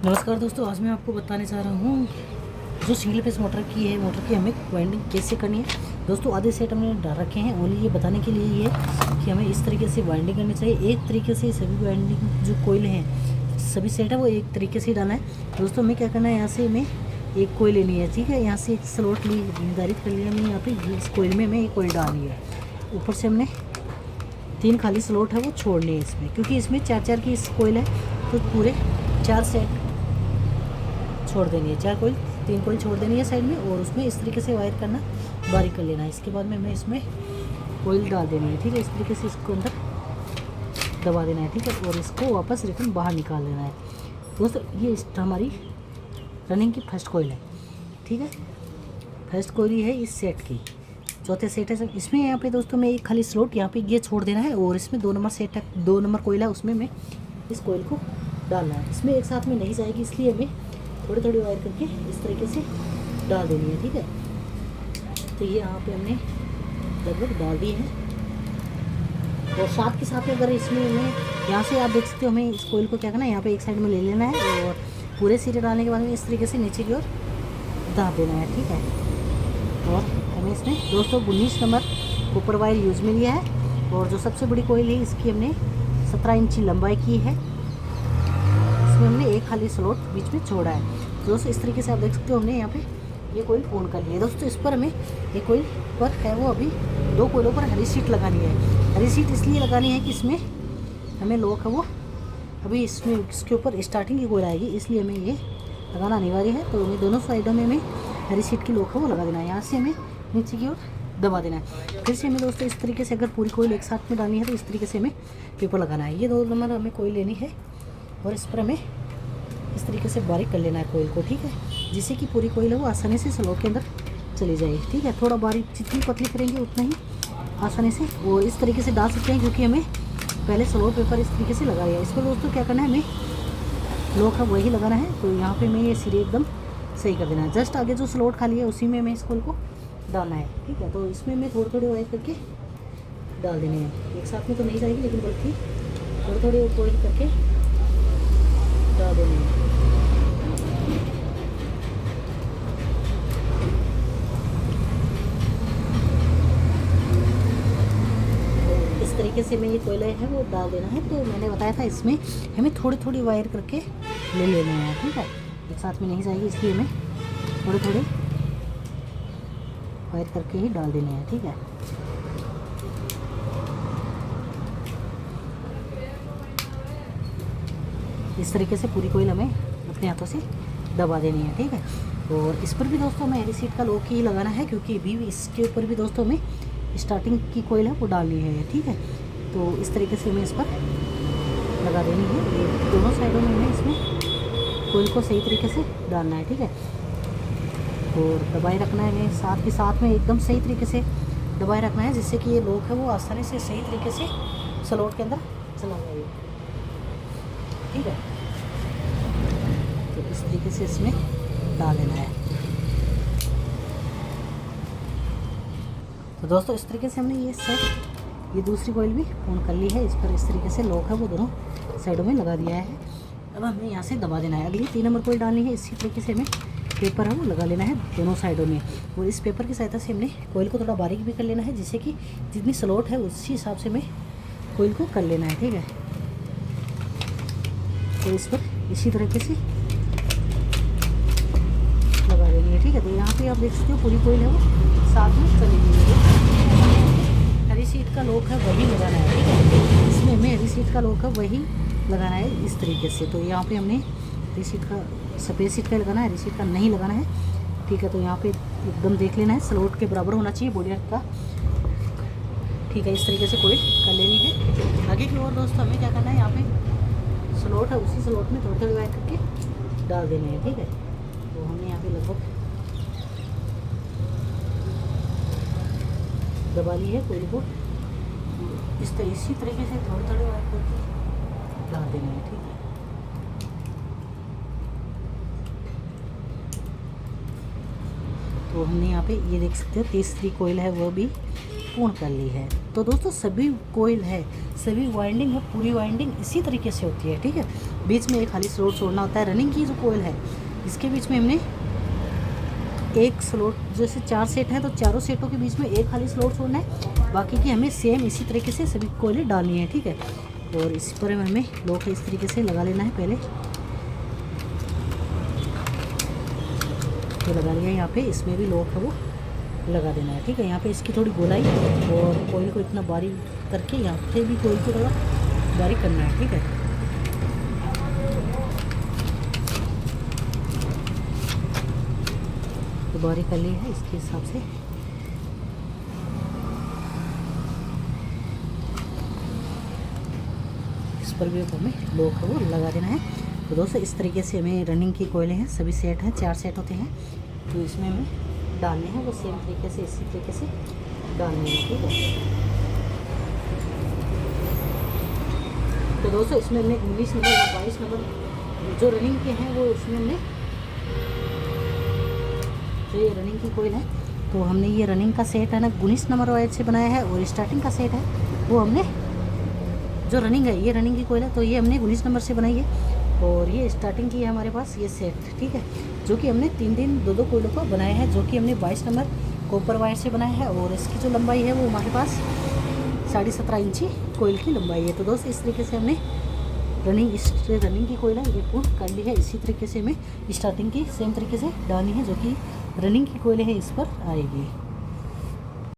नमस्कार दोस्तों, आज मैं आपको बताने जा रहा हूँ जो सिंगल फेस मोटर की है, मोटर की हमें वाइंडिंग कैसे करनी है। दोस्तों आधे सेट हमने डाल रखे हैं, ओनली ये बताने के लिए ये कि हमें इस तरीके से वाइंडिंग करनी चाहिए। एक तरीके से सभी वाइंडिंग जो कोयल हैं, सभी सेट है वो एक तरीके से डालना है। दोस्तों हमें क्या करना है, यहाँ से हमें एक कोयल लेनी है, ठीक है। यहाँ से एक स्लॉट निर्धारित कर लिया हमने, यहाँ पे इस कोयल में हमें एक कोयल डालनी है। ऊपर से हमने 3 खाली स्लॉट है वो छोड़नी है इसमें, क्योंकि इसमें 4-4 की इस कोयल है तो पूरे 4 सेट छोड़ देनी है। 3 कोयल छोड़ देनी है साइड में, और उसमें इस तरीके से वायर करना बारीक कर लेना है। इसके बाद में हमें इसमें कोयल डाल देनी है, ठीक है। इस तरीके से इसको अंदर दबा देना है, ठीक है, और इसको वापस रिटर्न बाहर निकाल देना है। दोस्तों ये हमारी रनिंग की फर्स्ट कोयल है, ठीक है। फर्स्ट कोयल है इस सेट की, चौथे सेट है सब। इसमें यहाँ पे दोस्तों में एक खाली स्लॉट यहाँ पे ये छोड़ देना है, और इसमें 2 नंबर सेट है, 2 नंबर कोयल है, उसमें मैं इस कोयल को डालना है। इसमें एक साथ में नहीं जाएगी, इसलिए हमें थोड़ी थोड़ी वायर करके इस तरीके से डाल देनी है, ठीक है। तो ये यहाँ पे हमने लगभग डाल दी है, और साथ के साथ अगर इसमें हमें यहाँ से आप देख सकते हो, हमें इस कोयल को क्या करना है, यहाँ पे एक साइड में ले लेना है, और पूरे सिरे डालने के बाद में इस तरीके से नीचे की ओर दाब देना है, ठीक है। और हमें इसमें दोस्तों 19 नंबर ऊपर वायर यूज में लिया है, और जो सबसे बड़ी कोयल है इसकी हमने 17 इंची लंबाई की है। इसमें हमने एक खाली स्लॉट बीच में छोड़ा है। दोस्तों इस तरीके से आप देख सकते हो, हमने यहाँ पे ये कोयल ऑन कर ली है। दोस्तों इस पर हमें ये कोयल पर है वो अभी 2 कोयलों पर हरी सीट लगानी है। हरी सीट इसलिए लगानी है कि इसमें हमें लॉक है वो अभी इसमें इसके ऊपर स्टार्टिंग की कोयल आएगी, इसलिए हमें ये लगाना अनिवार्य है। तो हमें दोनों साइडों में हमें हरी सीट की लॉक है वो लगा देना है। यहाँ से हमें नीचे की ओर दबा देना है। फिर से हमें दोस्तों इस तरीके से अगर पूरी कोयल एक साथ में डालनी है तो इस तरीके से हमें पेपर लगाना है। ये 2 नंबर हमें कोयल लेनी है, और इस पर हमें इस तरीके से बारीक कर लेना है कोयल को, ठीक है, जिससे कि पूरी कोयल है वो आसानी से स्लॉट के अंदर चली जाए, ठीक है। थोड़ा बारीक जितनी पतली करेंगे उतना ही आसानी से वो इस तरीके से डाल सकते हैं, क्योंकि हमें पहले स्लॉट पेपर इस तरीके से लगाया है। इस पर दोस्तों क्या करना है, हमें लॉक है वही लगाना है। तो यहाँ पर हमें ये सिरे एकदम सही कर देना है। जस्ट आगे जो स्लॉट खाली है उसी में हमें इस कोयल को डालना है, ठीक है। तो इसमें हमें थोड़ी थोड़ी वायर करके डाल देने हैं, एक साथ में तो नहीं जाएगी, लेकिन बल्कि थोड़ी थोड़ी कोयल करके डाल देने हैं। इस तरीके से हमें ये कोयल है वो डाल देना है। तो मैंने बताया था इसमें हमें थोड़ी थोड़ी वायर करके ले लेना है, ठीक है, एक साथ में नहीं जाएगी, इसलिए हमें थोड़ी थोड़ी वायर करके ही डाल देने हैं, ठीक है। इस तरीके से पूरी कोयल हमें अपने हाथों से दबा देनी है, ठीक है। और इस पर भी दोस्तों हमें हरी सीट का लॉक ही लगाना है, क्योंकि भी इसके ऊपर भी दोस्तों हमें स्टार्टिंग की कोयल है वो डालनी है, ठीक है। तो इस तरीके से हमें इस पर लगा देनी है। ये दोनों साइडों में हमें इसमें कोयल को सही तरीके से डालना है, ठीक है, और दबाए रखना है। हमें साथ के साथ में एकदम सही तरीके से दबाए रखना है, जिससे कि ये लॉक है वो आसानी से सही तरीके से स्लॉट के अंदर चला जाए, ठीक है। तो इस तरीके से इसमें डाल देना है। तो दोस्तों इस तरीके से हमने ये दूसरी कोयल भी ऑन कर ली है। इस पर इस तरीके से लॉक है वो दोनों साइडों में लगा दिया है। अब हमें यहाँ से दबा देना है। अगली 3 नंबर कोयल डालनी है। इसी तरीके से हमें पेपर है वो लगा लेना है दोनों साइडों में, और इस पेपर की सहायता से हमने कोयल को थोड़ा बारीक भी कर लेना है, जिससे कि जितनी स्लॉट है उसी हिसाब से हमें कोयल को कर लेना है, ठीक है। तो इस पर इसी तरीके से लगा देनी है, ठीक है। तो यहाँ पे आप देख सकते हो पूरी कोयल है वो साथ में चली गई है। हरी सीट का लॉक है वही लगाना है, ठीक है। इसमें हमें हरी सीट का लॉक है वही लगाना है इस तरीके से। तो यहाँ पे हमने हरी सीट का सफ़ेद सीट का लगाना है, हरी सीट का नहीं लगाना है, ठीक है। तो यहाँ पे एकदम देख लेना है, स्लॉट के बराबर होना चाहिए बॉडी का, ठीक है। इस तरीके से कोयल कर लेनी है। आगे की ओर दोस्तों हमें क्या करना है, यहाँ पे स्लॉट है उसी स्लॉट में थोड़ी थोड़ी वायर करके डाल देने हैं, ठीक है। तो हमने यहाँ पे लगभग दबा ली है कोयल को, इसी तरीके से थोड़ी थोड़ी वायर करके डाल देनी है, ठीक है। तो हमने यहाँ पे ये देख सकते हो तीसरी कोयल है वो भी पूर्ण कर ली है। तो दोस्तों सभी कोयल है, सभी वाइंडिंग है, पूरी वाइंडिंग इसी तरीके से होती है, ठीक है। बीच में एक खाली स्लॉट छोड़ना होता है। रनिंग की जो कोयल है इसके बीच में हमने एक स्लॉट, जैसे 4 सेट हैं तो चारों सेटों के बीच में एक खाली स्लॉट छोड़ना है। बाकी की हमें सेम इसी तरीके से सभी कोयलें डालनी है, ठीक है। और इस पर हमें लॉक इस तरीके से लगा लेना है। पहले तो लगा लिया, यहाँ पे इसमें भी लॉक है वो लगा देना है, ठीक है। यहाँ पे इसकी थोड़ी गोलाई और कोयल को इतना बारीक करके यहाँ पे भी कोयल को थोड़ा बारीक करना है, ठीक है। तो बारीक कर ली है इसके हिसाब से। इस पर भी हमें लॉक है वो लगा देना है। तो दोस्तों इस तरीके से हमें रनिंग की कोयलें हैं, सभी सेट हैं, 4 सेट होते हैं। तो इसमें हमें डालने हैं वो सेम तरीके से, इसी तरीके से डालने हैं, ठीक है। तो दोस्तों इसमें हमने 19 नंबर और 22 नंबर जो रनिंग के हैं वो इसमें हमने, जो ये रनिंग की कोयल है तो हमने ये रनिंग का सेट है ना 19 नंबर वाइज से बनाया है। और स्टार्टिंग का सेट है वो हमने, जो रनिंग है ये रनिंग की कोयल है तो ये हमने 19 नंबर से बनाई है। और ये स्टार्टिंग की है हमारे पास ये सेट, ठीक है, जो कि हमने 3 2 कोयलों को बनाया है, जो कि हमने 22 नंबर कॉपर वायर से बनाया है। और इसकी जो लंबाई है वो हमारे पास 17.5 इंची कोयल की लंबाई है। तो दोस्त इस तरीके से हमने रनिंग की कोयल है ये पूर्ण कर ली है। इसी तरीके से हमें स्टार्टिंग की सेम तरीके से डालनी है, जो कि रनिंग की कोयल है इस पर आएगी।